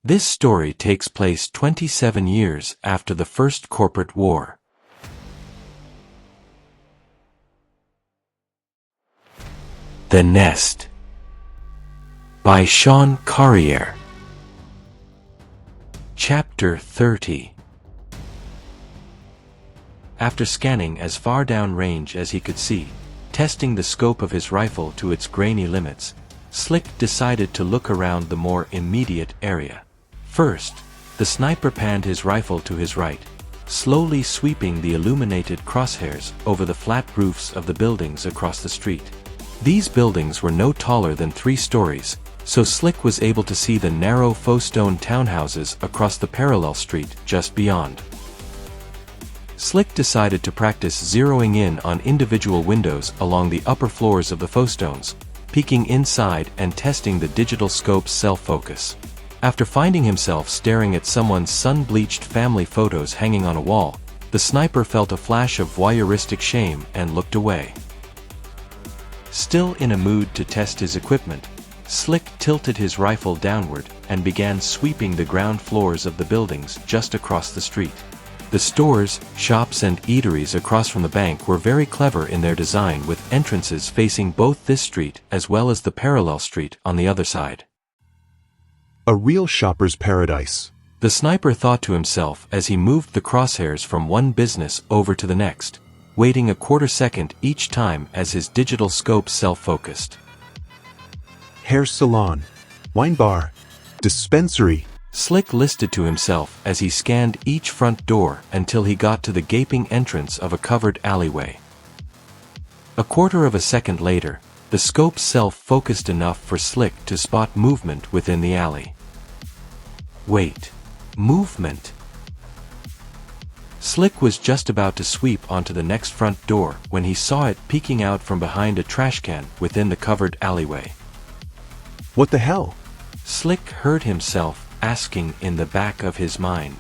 This story takes place 27 years after the First Corporate War. The Nest by Sean Carrière. Chapter 30. After scanning as far down range as he could see, testing the scope of his rifle to its grainy limits, Slick decided to look around the more immediate area. First, the sniper panned his rifle to his right, slowly sweeping the illuminated crosshairs over the flat roofs of the buildings across the street. These buildings were no taller than 3 stories, so Slick was able to see the narrow faux stone townhouses across the parallel street just beyond. Slick decided to practice zeroing in on individual windows along the upper floors of the faux stones, peeking inside and testing the digital scope's self-focus. After finding himself staring at someone's sun-bleached family photos hanging on a wall, the sniper felt a flash of voyeuristic shame and looked away. Still in a mood to test his equipment, Slick tilted his rifle downward and began sweeping the ground floors of the buildings just across the street. The stores, shops and eateries across from the bank were very clever in their design, with entrances facing both this street as well as the parallel street on the other side. A real shopper's paradise, the sniper thought to himself as he moved the crosshairs from one business over to the next, waiting a quarter second each time as his digital scope self-focused. Hair salon, wine bar, dispensary. Slick listed to himself as he scanned each front door until he got to the gaping entrance of a covered alleyway. A quarter of a second later, the scope self-focused enough for Slick to spot movement within the alley. Wait, movement? Slick was just about to sweep onto the next front door when he saw it peeking out from behind a trash can within the covered alleyway. What the hell? Slick heard himself asking in the back of his mind.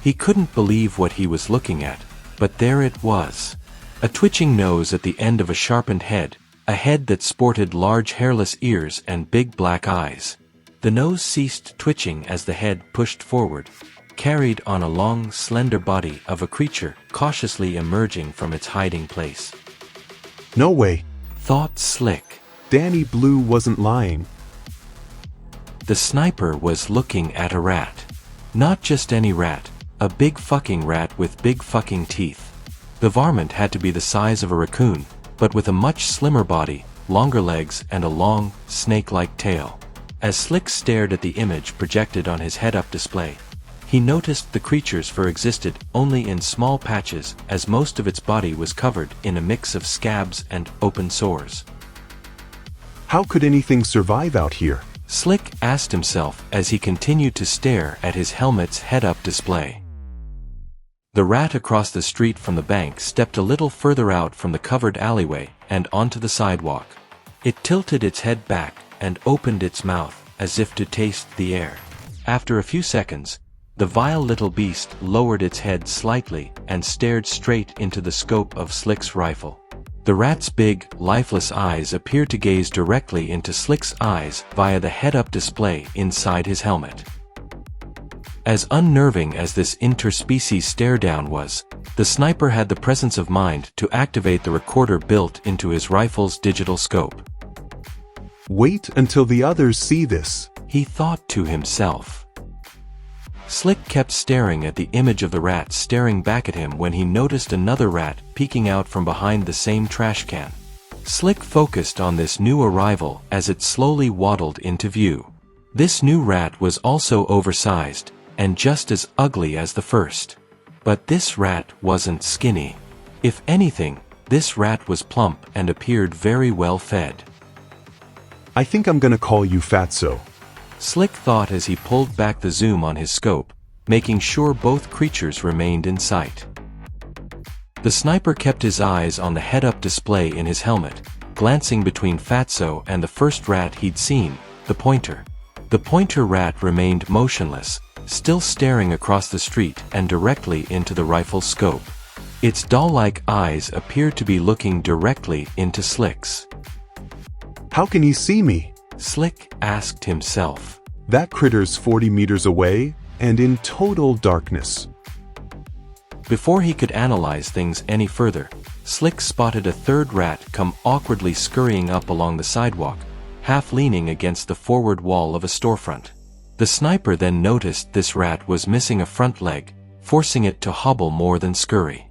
He couldn't believe what he was looking at, but there it was. A twitching nose at the end of a sharpened head, a head that sported large hairless ears and big black eyes. The nose ceased twitching as the head pushed forward, carried on a long, slender body of a creature cautiously emerging from its hiding place. No way, thought Slick. Danny Blue wasn't lying. The sniper was looking at a rat. Not just any rat, a big fucking rat with big fucking teeth. The varmint had to be the size of a raccoon, but with a much slimmer body, longer legs and a long, snake-like tail. As Slick stared at the image projected on his head-up display, he noticed the creature's fur existed only in small patches, as most of its body was covered in a mix of scabs and open sores. How could anything survive out here? Slick asked himself as he continued to stare at his helmet's head-up display. The rat across the street from the bank stepped a little further out from the covered alleyway and onto the sidewalk. It tilted its head back and opened its mouth as if to taste the air. After a few seconds, the vile little beast lowered its head slightly and stared straight into the scope of Slick's rifle. The rat's big, lifeless eyes appeared to gaze directly into Slick's eyes via the head-up display inside his helmet. As unnerving as this interspecies stare-down was, the sniper had the presence of mind to activate the recorder built into his rifle's digital scope. Wait until the others see this, he thought to himself. Slick kept staring at the image of the rat staring back at him when he noticed another rat peeking out from behind the same trash can. Slick focused on this new arrival as it slowly waddled into view. This new rat was also oversized, and just as ugly as the first. But this rat wasn't skinny. If anything, this rat was plump and appeared very well fed. I think I'm gonna call you Fatso, Slick thought as he pulled back the zoom on his scope, making sure both creatures remained in sight. The sniper kept his eyes on the head-up display in his helmet, glancing between Fatso and the first rat he'd seen, the pointer. The pointer rat remained motionless, still staring across the street and directly into the rifle's scope. Its doll-like eyes appeared to be looking directly into Slick's. How can he see me? Slick asked himself. That critter's 40 meters away and in total darkness. Before he could analyze things any further, Slick spotted a third rat come awkwardly scurrying up along the sidewalk, half leaning against the forward wall of a storefront. The sniper then noticed this rat was missing a front leg, forcing it to hobble more than scurry.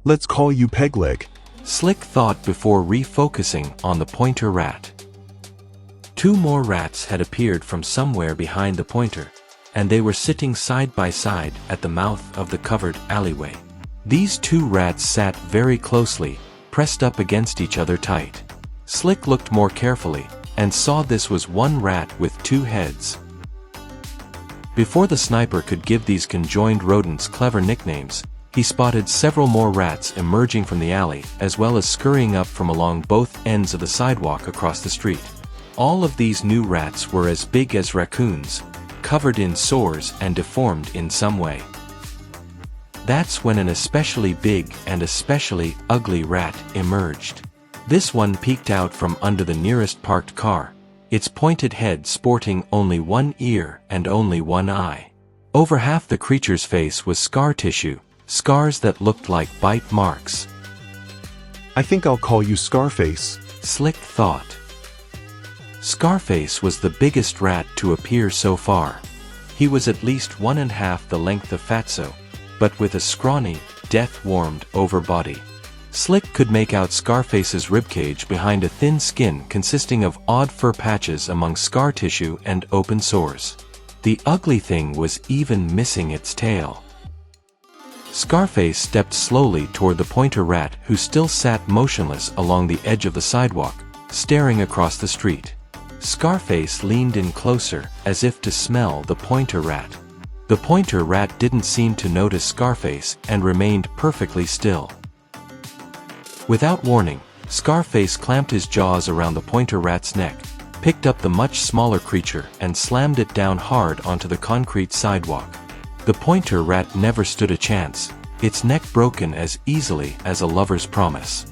Let's call you Pegleg, Slick thought before refocusing on the pointer rat. Two more rats had appeared from somewhere behind the pointer, and they were sitting side by side at the mouth of the covered alleyway. These two rats sat very closely, pressed up against each other tight. Slick looked more carefully, and saw this was one rat with two heads. Before the sniper could give these conjoined rodents clever nicknames, he spotted several more rats emerging from the alley as well as scurrying up from along both ends of the sidewalk across the street. All of these new rats were as big as raccoons, covered in sores and deformed in some way. That's when an especially big and especially ugly rat emerged. This one peeked out from under the nearest parked car, its pointed head sporting only one ear and only one eye. Over half the creature's face was scar tissue, scars that looked like bite marks. I think I'll call you Scarface, Slick thought. Scarface was the biggest rat to appear so far. He was at least 1.5 the length of Fatso, but with a scrawny, death-warmed over body. Slick could make out Scarface's ribcage behind a thin skin consisting of odd fur patches among scar tissue and open sores. The ugly thing was even missing its tail. Scarface stepped slowly toward the pointer rat who still sat motionless along the edge of the sidewalk, staring across the street. Scarface leaned in closer, as if to smell the pointer rat. The pointer rat didn't seem to notice Scarface and remained perfectly still. Without warning, Scarface clamped his jaws around the pointer rat's neck, picked up the much smaller creature and slammed it down hard onto the concrete sidewalk. The pointer rat never stood a chance, its neck broken as easily as a lover's promise.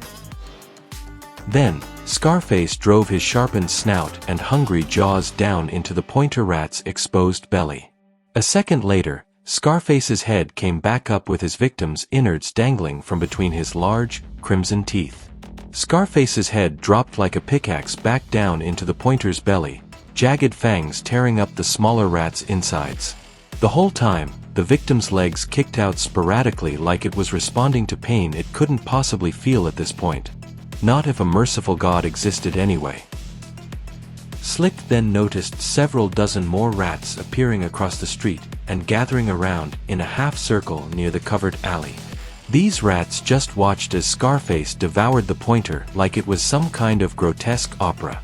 Then, Scarface drove his sharpened snout and hungry jaws down into the pointer rat's exposed belly. A second later, Scarface's head came back up with his victim's innards dangling from between his large, crimson teeth. Scarface's head dropped like a pickaxe back down into the pointer's belly, jagged fangs tearing up the smaller rat's insides. The whole time, the victim's legs kicked out sporadically like it was responding to pain it couldn't possibly feel at this point. Not if a merciful God existed anyway. Slick then noticed several dozen more rats appearing across the street and gathering around in a half-circle near the covered alley. These rats just watched as Scarface devoured the pointer like it was some kind of grotesque opera.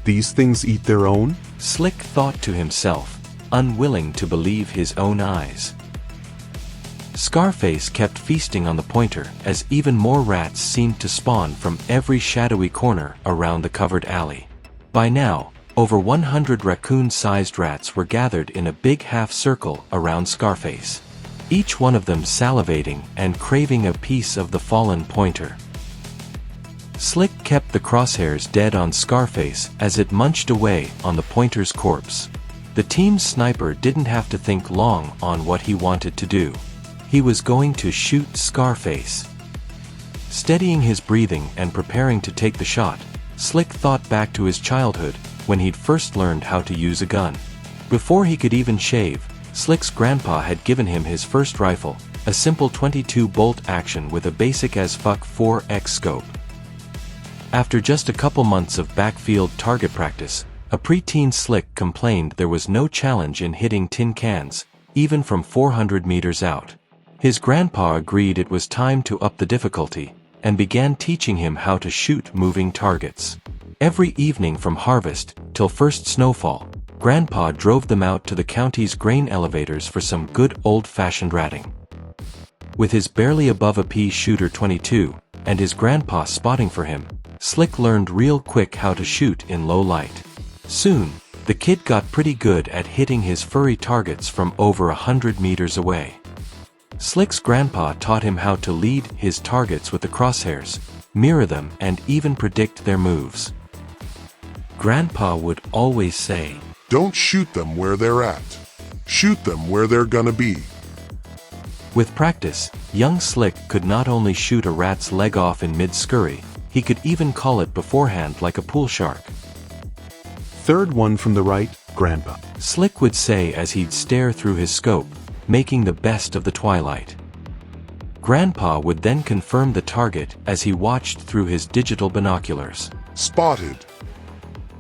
These things eat their own? Slick thought to himself, unwilling to believe his own eyes. Scarface kept feasting on the pointer as even more rats seemed to spawn from every shadowy corner around the covered alley. By now, over 100 raccoon-sized rats were gathered in a big half-circle around Scarface, each one of them salivating and craving a piece of the fallen pointer. Slick kept the crosshairs dead on Scarface as it munched away on the pointer's corpse. The team's sniper didn't have to think long on what he wanted to do. He was going to shoot Scarface. Steadying his breathing and preparing to take the shot, Slick thought back to his childhood, when he'd first learned how to use a gun. Before he could even shave, Slick's grandpa had given him his first rifle, a simple 22 bolt action with a basic as fuck 4x scope. After just a couple months of backfield target practice, a preteen Slick complained there was no challenge in hitting tin cans, even from 400 meters out. His grandpa agreed it was time to up the difficulty, and began teaching him how to shoot moving targets. Every evening from harvest till first snowfall, Grandpa drove them out to the county's grain elevators for some good old-fashioned ratting. With his barely above a pea shooter 22, and his grandpa spotting for him, Slick learned real quick how to shoot in low light. Soon, the kid got pretty good at hitting his furry targets from over 100 meters away. Slick's grandpa taught him how to lead his targets with the crosshairs, mirror them and even predict their moves. Grandpa would always say, Don't shoot them where they're at. Shoot them where they're gonna be. With practice, young Slick could not only shoot a rat's leg off in mid-scurry, he could even call it beforehand like a pool shark. Third one from the right, Grandpa. Slick would say as he'd stare through his scope, making the best of the twilight. Grandpa would then confirm the target as he watched through his digital binoculars. Spotted.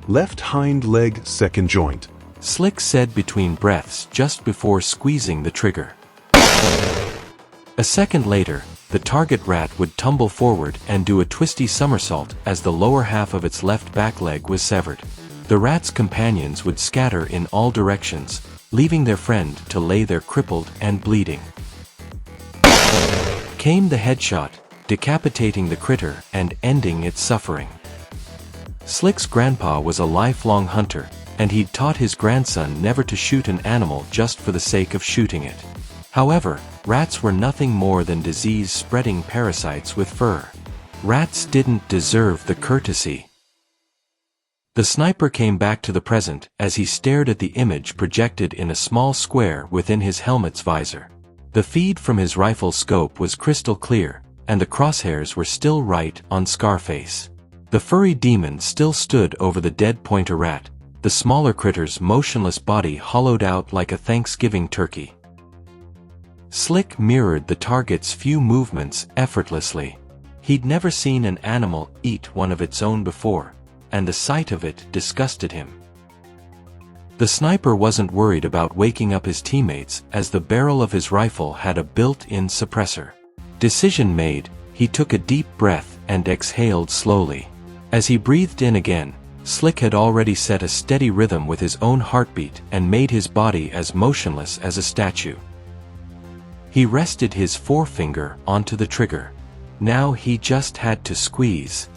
Left hind leg, second joint. Slick said between breaths just before squeezing the trigger. A second later, the target rat would tumble forward and do a twisty somersault as the lower half of its left back leg was severed. The rat's companions would scatter in all directions, leaving their friend to lay there crippled and bleeding. Came the headshot, decapitating the critter and ending its suffering. Slick's grandpa was a lifelong hunter, and he'd taught his grandson never to shoot an animal just for the sake of shooting it. However, rats were nothing more than disease-spreading parasites with fur. Rats didn't deserve the courtesy. The sniper came back to the present as he stared at the image projected in a small square within his helmet's visor. The feed from his rifle scope was crystal clear, and the crosshairs were still right on Scarface. The furry demon still stood over the dead pointer rat, the smaller critter's motionless body hollowed out like a Thanksgiving turkey. Slick mirrored the target's few movements effortlessly. He'd never seen an animal eat one of its own before, and the sight of it disgusted him. The sniper wasn't worried about waking up his teammates as the barrel of his rifle had a built-in suppressor. Decision made, he took a deep breath and exhaled slowly. As he breathed in again, Slick had already set a steady rhythm with his own heartbeat and made his body as motionless as a statue. He rested his forefinger onto the trigger. Now he just had to squeeze.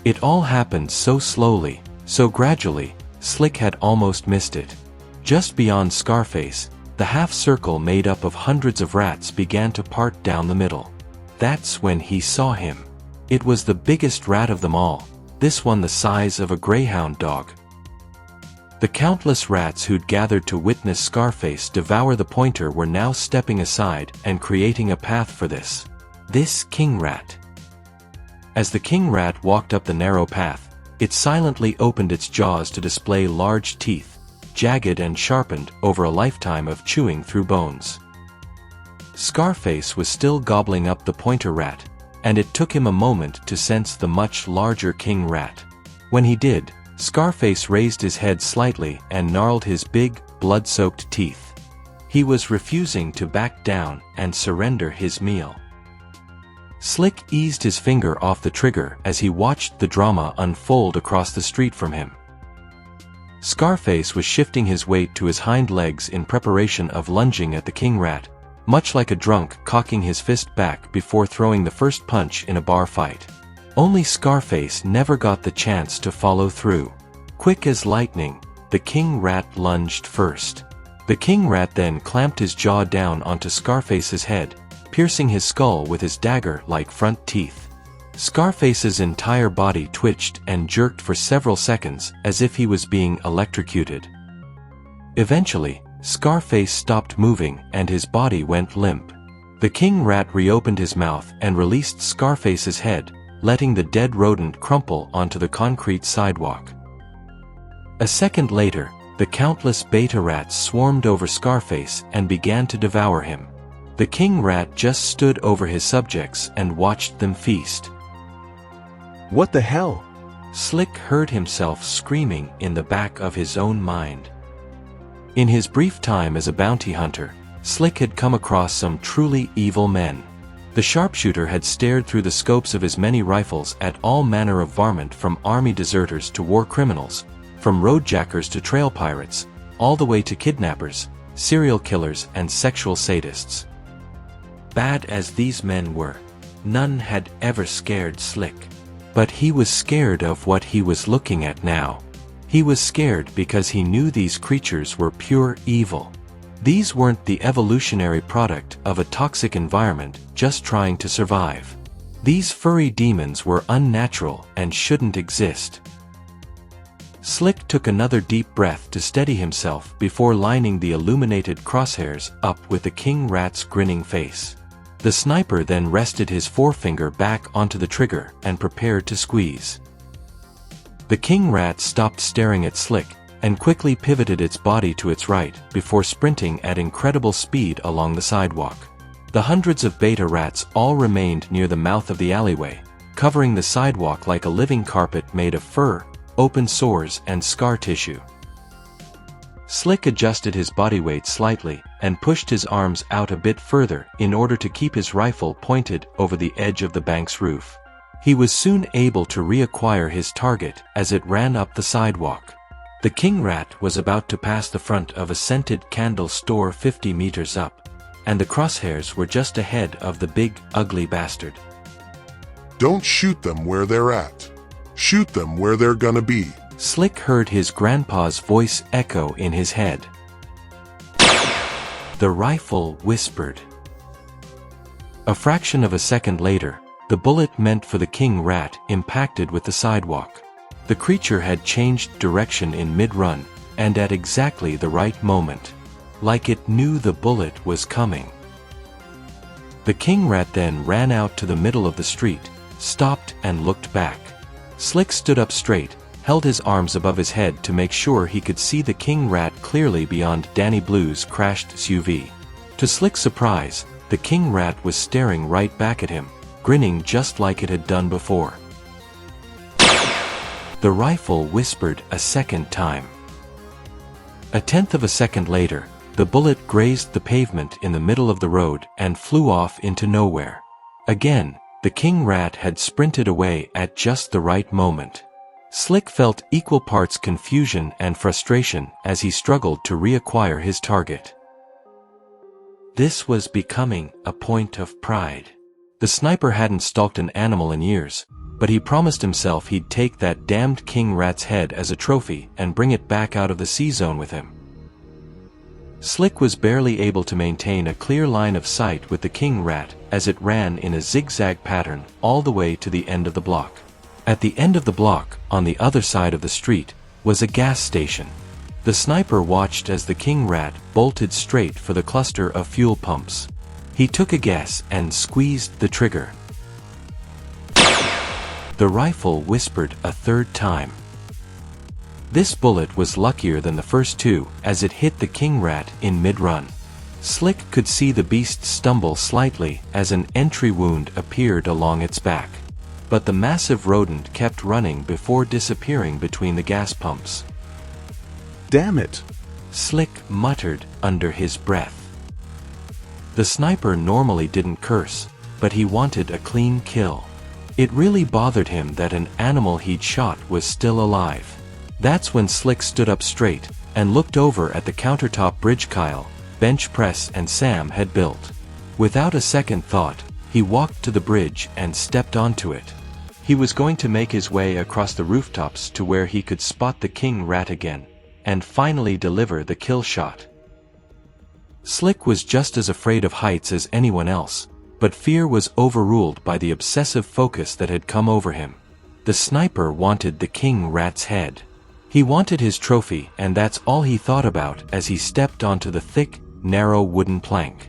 It all happened so slowly, so gradually, Slick had almost missed it. Just beyond Scarface, the half-circle made up of hundreds of rats began to part down the middle. That's when he saw him. It was the biggest rat of them all, this one the size of a greyhound dog. The countless rats who'd gathered to witness Scarface devour the pointer were now stepping aside and creating a path for this king rat. As the king rat walked up the narrow path, it silently opened its jaws to display large teeth, jagged and sharpened over a lifetime of chewing through bones. Scarface was still gobbling up the pointer rat, and it took him a moment to sense the much larger king rat. When he did, Scarface raised his head slightly and gnarled his big, blood-soaked teeth. He was refusing to back down and surrender his meal. Slick eased his finger off the trigger as he watched the drama unfold across the street from him. Scarface was shifting his weight to his hind legs in preparation of lunging at the king rat, much like a drunk cocking his fist back before throwing the first punch in a bar fight. Only Scarface never got the chance to follow through. Quick as lightning, the king rat lunged first. The king rat then clamped his jaw down onto Scarface's head, piercing his skull with his dagger-like front teeth. Scarface's entire body twitched and jerked for several seconds as if he was being electrocuted. Eventually, Scarface stopped moving and his body went limp. The king rat reopened his mouth and released Scarface's head, letting the dead rodent crumple onto the concrete sidewalk. A second later, the countless beta rats swarmed over Scarface and began to devour him. The king rat just stood over his subjects and watched them feast. What the hell? Slick heard himself screaming in the back of his own mind. In his brief time as a bounty hunter, Slick had come across some truly evil men. The sharpshooter had stared through the scopes of his many rifles at all manner of varmint, from army deserters to war criminals, from roadjackers to trail pirates, all the way to kidnappers, serial killers and sexual sadists. Bad as these men were, none had ever scared Slick. But he was scared of what he was looking at now. He was scared because he knew these creatures were pure evil. These weren't the evolutionary product of a toxic environment just trying to survive. These furry demons were unnatural and shouldn't exist. Slick took another deep breath to steady himself before lining the illuminated crosshairs up with the king rat's grinning face. The sniper then rested his forefinger back onto the trigger and prepared to squeeze. The king rat stopped staring at Slick and quickly pivoted its body to its right before sprinting at incredible speed along the sidewalk. The hundreds of beta rats all remained near the mouth of the alleyway, covering the sidewalk like a living carpet made of fur, open sores and scar tissue. Slick adjusted his body weight slightly and pushed his arms out a bit further in order to keep his rifle pointed over the edge of the bank's roof. He was soon able to reacquire his target as it ran up the sidewalk. The king rat was about to pass the front of a scented candle store 50 meters up, and the crosshairs were just ahead of the big, ugly bastard. Don't shoot them where they're at. Shoot them where they're gonna be. Slick heard his grandpa's voice echo in his head. The rifle whispered. A fraction of a second later, the bullet meant for the king rat impacted with the sidewalk. The creature had changed direction in mid-run, and at exactly the right moment. Like it knew the bullet was coming. The king rat then ran out to the middle of the street, stopped and looked back. Slick stood up straight, held his arms above his head to make sure he could see the king rat clearly beyond Danny Blue's crashed SUV. To Slick's surprise, the king rat was staring right back at him, grinning just like it had done before. The rifle whispered a second time. A tenth of a second later, the bullet grazed the pavement in the middle of the road and flew off into nowhere. Again, the king rat had sprinted away at just the right moment. Slick felt equal parts confusion and frustration as he struggled to reacquire his target. This was becoming a point of pride. The sniper hadn't stalked an animal in years, but he promised himself he'd take that damned king rat's head as a trophy and bring it back out of the C-zone with him. Slick was barely able to maintain a clear line of sight with the king rat as it ran in a zigzag pattern all the way to the end of the block. At the end of the block, on the other side of the street, was a gas station. The sniper watched as the king rat bolted straight for the cluster of fuel pumps. He took a guess and squeezed the trigger. The rifle whispered a third time. This bullet was luckier than the first two as it hit the king rat in mid-run. Slick could see the beast stumble slightly as an entry wound appeared along its back. But the massive rodent kept running before disappearing between the gas pumps. Damn it! Slick muttered under his breath. The sniper normally didn't curse, but he wanted a clean kill. It really bothered him that an animal he'd shot was still alive. That's when Slick stood up straight and looked over at the countertop bridge Kyle, bench press and Sam had built. Without a second thought, he walked to the bridge and stepped onto it. He was going to make his way across the rooftops to where he could spot the king rat again, and finally deliver the kill shot. Slick was just as afraid of heights as anyone else, but fear was overruled by the obsessive focus that had come over him. The sniper wanted the king rat's head. He wanted his trophy, and that's all he thought about as he stepped onto the thick, narrow wooden plank.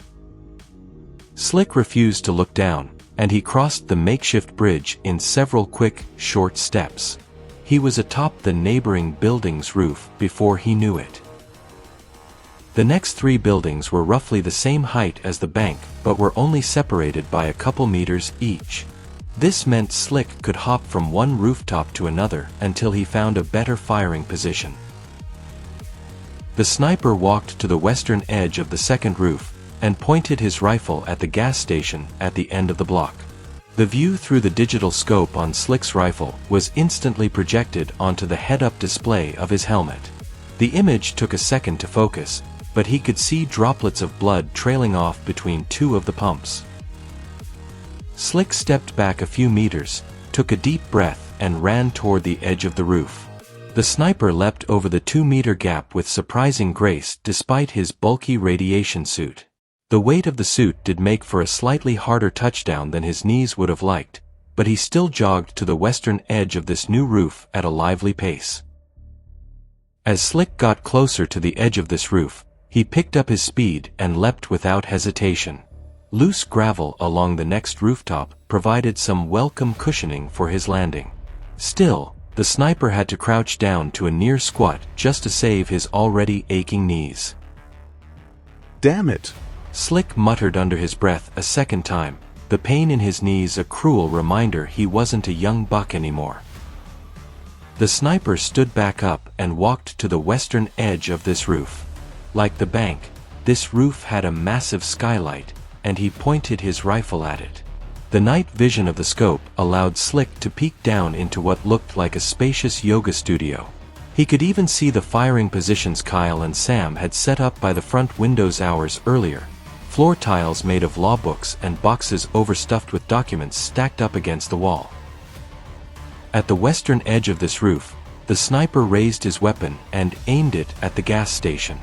Slick refused to look down, and he crossed the makeshift bridge in several quick, short steps. He was atop the neighboring building's roof before he knew it. The next 3 buildings were roughly the same height as the bank, but were only separated by a couple meters each. This meant Slick could hop from one rooftop to another until he found a better firing position. The sniper walked to the western edge of the second roof and pointed his rifle at the gas station at the end of the block. The view through the digital scope on Slick's rifle was instantly projected onto the head-up display of his helmet. The image took a second to focus, but he could see droplets of blood trailing off between 2 of the pumps. Slick stepped back a few meters, took a deep breath and ran toward the edge of the roof. The sniper leapt over the 2-meter gap with surprising grace despite his bulky radiation suit. The weight of the suit did make for a slightly harder touchdown than his knees would have liked, but he still jogged to the western edge of this new roof at a lively pace. As Slick got closer to the edge of this roof, he picked up his speed and leapt without hesitation. Loose gravel along the next rooftop provided some welcome cushioning for his landing. Still, the sniper had to crouch down to a near squat just to save his already aching knees. Damn it! Slick muttered under his breath a second time, the pain in his knees a cruel reminder he wasn't a young buck anymore. The sniper stood back up and walked to the western edge of this roof. Like the bank, this roof had a massive skylight, and he pointed his rifle at it. The night vision of the scope allowed Slick to peek down into what looked like a spacious yoga studio. He could even see the firing positions Kyle and Sam had set up by the front windows hours earlier. Floor tiles made of law books and boxes overstuffed with documents stacked up against the wall. At the western edge of this roof, the sniper raised his weapon and aimed it at the gas station.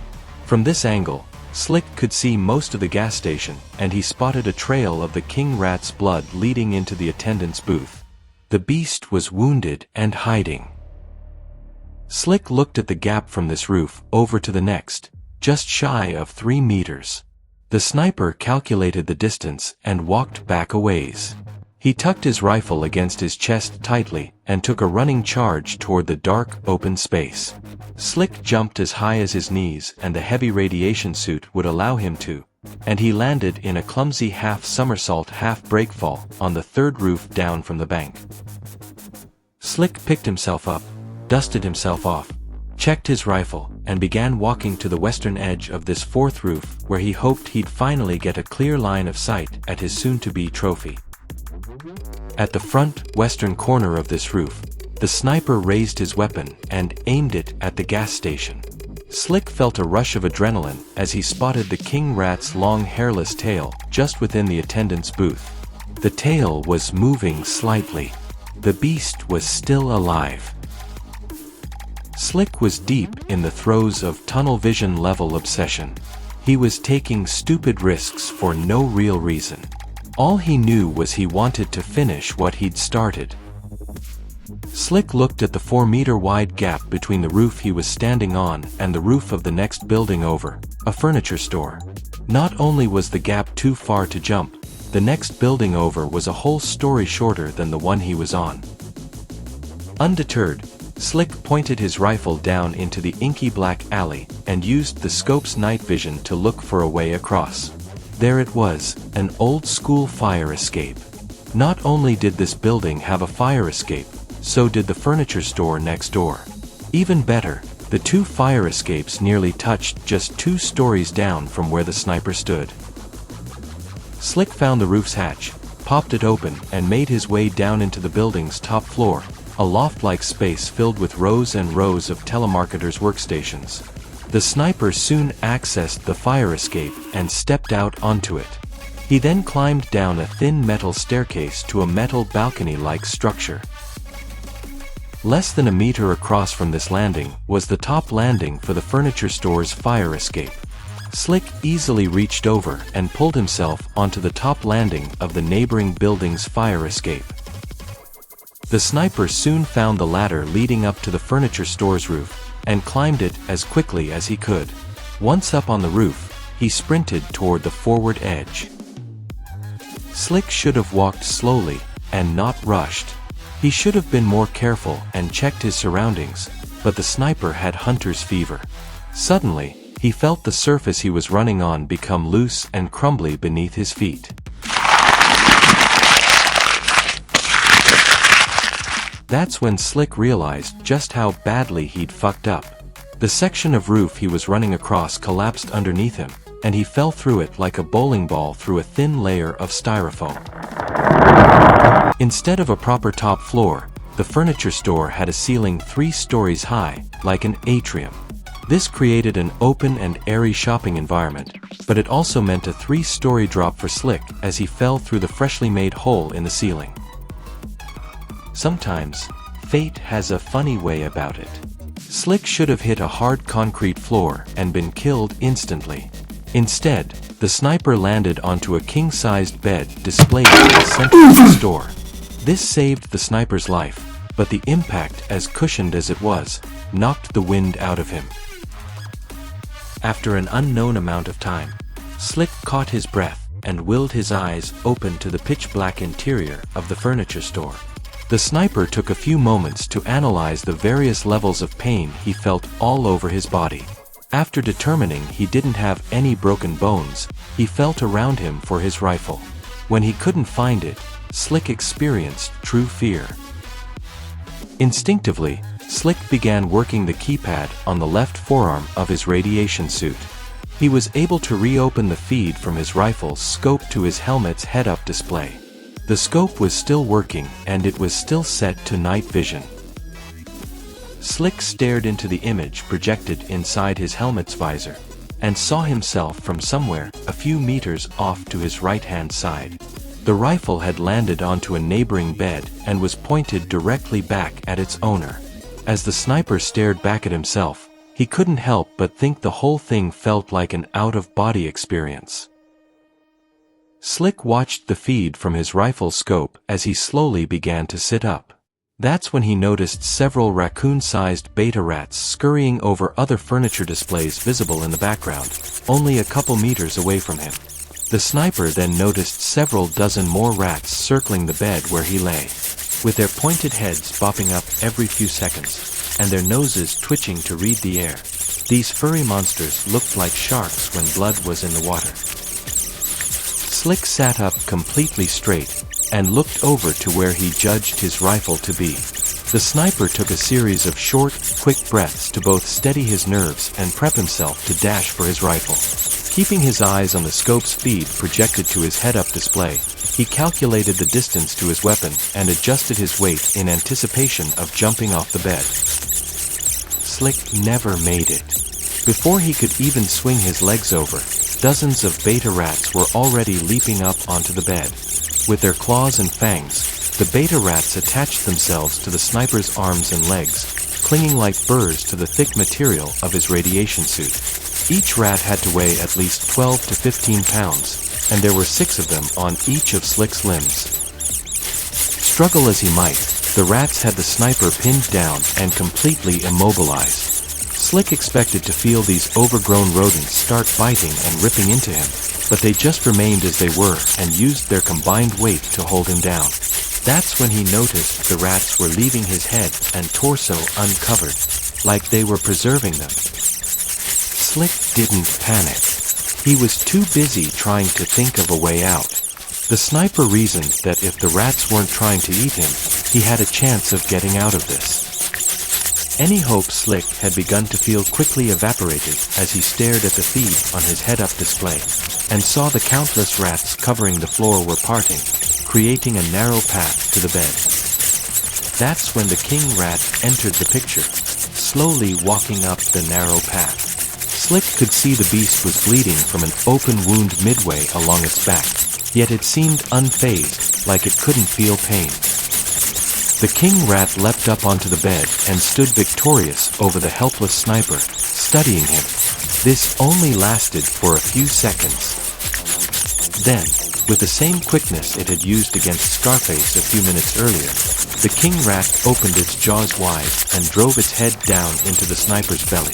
From this angle, Slick could see most of the gas station, and he spotted a trail of the king rat's blood leading into the attendant's booth. The beast was wounded and hiding. Slick looked at the gap from this roof over to the next, just shy of 3 meters. The sniper calculated the distance and walked back a ways. He tucked his rifle against his chest tightly and took a running charge toward the dark, open space. Slick jumped as high as his knees and the heavy radiation suit would allow him to, and he landed in a clumsy half-somersault half-breakfall on the third roof down from the bank. Slick picked himself up, dusted himself off, checked his rifle, and began walking to the western edge of this fourth roof where he hoped he'd finally get a clear line of sight at his soon-to-be trophy. At the front western corner of this roof, the sniper raised his weapon and aimed it at the gas station. Slick felt a rush of adrenaline as he spotted the king rat's long hairless tail just within the attendant's booth. The tail was moving slightly. The beast was still alive. Slick was deep in the throes of tunnel vision level obsession. He was taking stupid risks for no real reason. All he knew was he wanted to finish what he'd started. Slick looked at the 4-meter-wide gap between the roof he was standing on and the roof of the next building over, a furniture store. Not only was the gap too far to jump, the next building over was a whole story shorter than the one he was on. Undeterred, Slick pointed his rifle down into the inky black alley and used the scope's night vision to look for a way across. There it was, an old-school fire escape. Not only did this building have a fire escape, so did the furniture store next door. Even better, the 2 fire escapes nearly touched just 2 stories down from where the sniper stood. Slick found the roof's hatch, popped it open, and made his way down into the building's top floor, a loft-like space filled with rows and rows of telemarketers' workstations. The sniper soon accessed the fire escape and stepped out onto it. He then climbed down a thin metal staircase to a metal balcony-like structure. Less than a meter across from this landing was the top landing for the furniture store's fire escape. Slick easily reached over and pulled himself onto the top landing of the neighboring building's fire escape. The sniper soon found the ladder leading up to the furniture store's roof and climbed it as quickly as he could. Once up on the roof, he sprinted toward the forward edge. Slick should have walked slowly and not rushed. He should have been more careful and checked his surroundings, but the sniper had hunter's fever. Suddenly, he felt the surface he was running on become loose and crumbly beneath his feet. That's when Slick realized just how badly he'd fucked up. The section of roof he was running across collapsed underneath him, and he fell through it like a bowling ball through a thin layer of styrofoam. Instead of a proper top floor, the furniture store had a ceiling 3 stories high, like an atrium. This created an open and airy shopping environment, but it also meant a 3-story drop for Slick as he fell through the freshly made hole in the ceiling. Sometimes, fate has a funny way about it. Slick should have hit a hard concrete floor and been killed instantly. Instead, the sniper landed onto a king-sized bed displayed in the center of the store. This saved the sniper's life, but the impact, as cushioned as it was, knocked the wind out of him. After an unknown amount of time, Slick caught his breath and willed his eyes open to the pitch-black interior of the furniture store. The sniper took a few moments to analyze the various levels of pain he felt all over his body. After determining he didn't have any broken bones, he felt around him for his rifle. When he couldn't find it, Slick experienced true fear. Instinctively, Slick began working the keypad on the left forearm of his radiation suit. He was able to reopen the feed from his rifle's scope to his helmet's head-up display. The scope was still working and it was still set to night vision. Slick stared into the image projected inside his helmet's visor, and saw himself from somewhere a few meters off to his right-hand side. The rifle had landed onto a neighboring bed and was pointed directly back at its owner. As the sniper stared back at himself, he couldn't help but think the whole thing felt like an out-of-body experience. Slick watched the feed from his rifle scope as he slowly began to sit up. That's when he noticed several raccoon-sized beta rats scurrying over other furniture displays visible in the background, only a couple meters away from him. The sniper then noticed several dozen more rats circling the bed where he lay, with their pointed heads bopping up every few seconds, and their noses twitching to read the air. These furry monsters looked like sharks when blood was in the water. Slick sat up completely straight and looked over to where he judged his rifle to be. The sniper took a series of short, quick breaths to both steady his nerves and prep himself to dash for his rifle. Keeping his eyes on the scope's feed projected to his head-up display, he calculated the distance to his weapon and adjusted his weight in anticipation of jumping off the bed. Slick never made it. Before he could even swing his legs over, dozens of beta rats were already leaping up onto the bed. With their claws and fangs, the beta rats attached themselves to the sniper's arms and legs, clinging like burrs to the thick material of his radiation suit. Each rat had to weigh at least 12 to 15 pounds, and there were 6 of them on each of Slick's limbs. Struggle as he might, the rats had the sniper pinned down and completely immobilized. Slick expected to feel these overgrown rodents start biting and ripping into him, but they just remained as they were and used their combined weight to hold him down. That's when he noticed the rats were leaving his head and torso uncovered, like they were preserving them. Slick didn't panic. He was too busy trying to think of a way out. The sniper reasoned that if the rats weren't trying to eat him, he had a chance of getting out of this. Any hope Slick had begun to feel quickly evaporated as he stared at the feed on his head-up display, and saw the countless rats covering the floor were parting, creating a narrow path to the bed. That's when the king rat entered the picture, slowly walking up the narrow path. Slick could see the beast was bleeding from an open wound midway along its back, yet it seemed unfazed, like it couldn't feel pain. The king rat leapt up onto the bed and stood victorious over the helpless sniper, studying him. This only lasted for a few seconds. Then, with the same quickness it had used against Scarface a few minutes earlier, the king rat opened its jaws wide and drove its head down into the sniper's belly.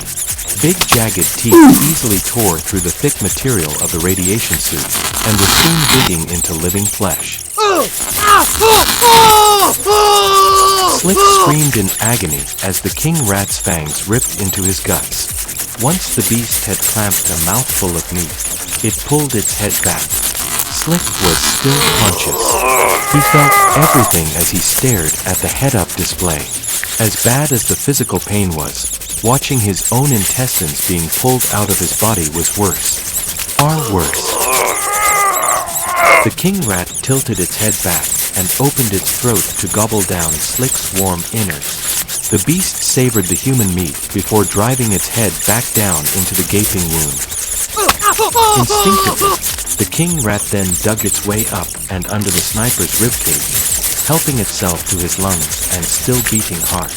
Big jagged teeth easily tore through the thick material of the radiation suit and were soon digging into living flesh. Slick screamed in agony as the king rat's fangs ripped into his guts. Once the beast had clamped a mouthful of meat, it pulled its head back. Slick was still conscious. He felt everything as he stared at the head-up display. As bad as the physical pain was, watching his own intestines being pulled out of his body was worse. Far worse. The king rat tilted its head back and opened its throat to gobble down Slick's warm innards. The beast savored the human meat before driving its head back down into the gaping wound. Instinctively, the king rat then dug its way up and under the sniper's ribcage, helping itself to his lungs and still beating heart.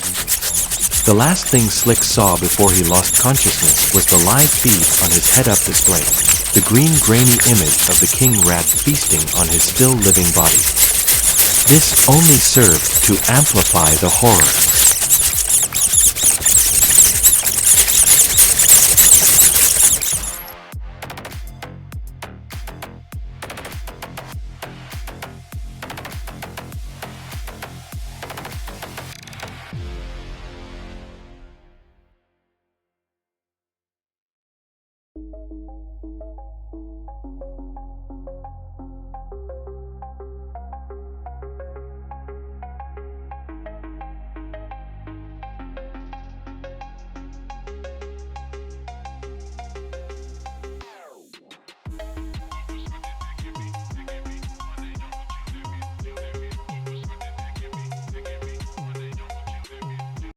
The last thing Slick saw before he lost consciousness was the live feed on his head-up display, the green grainy image of the king rat feasting on his still living body. This only served to amplify the horror.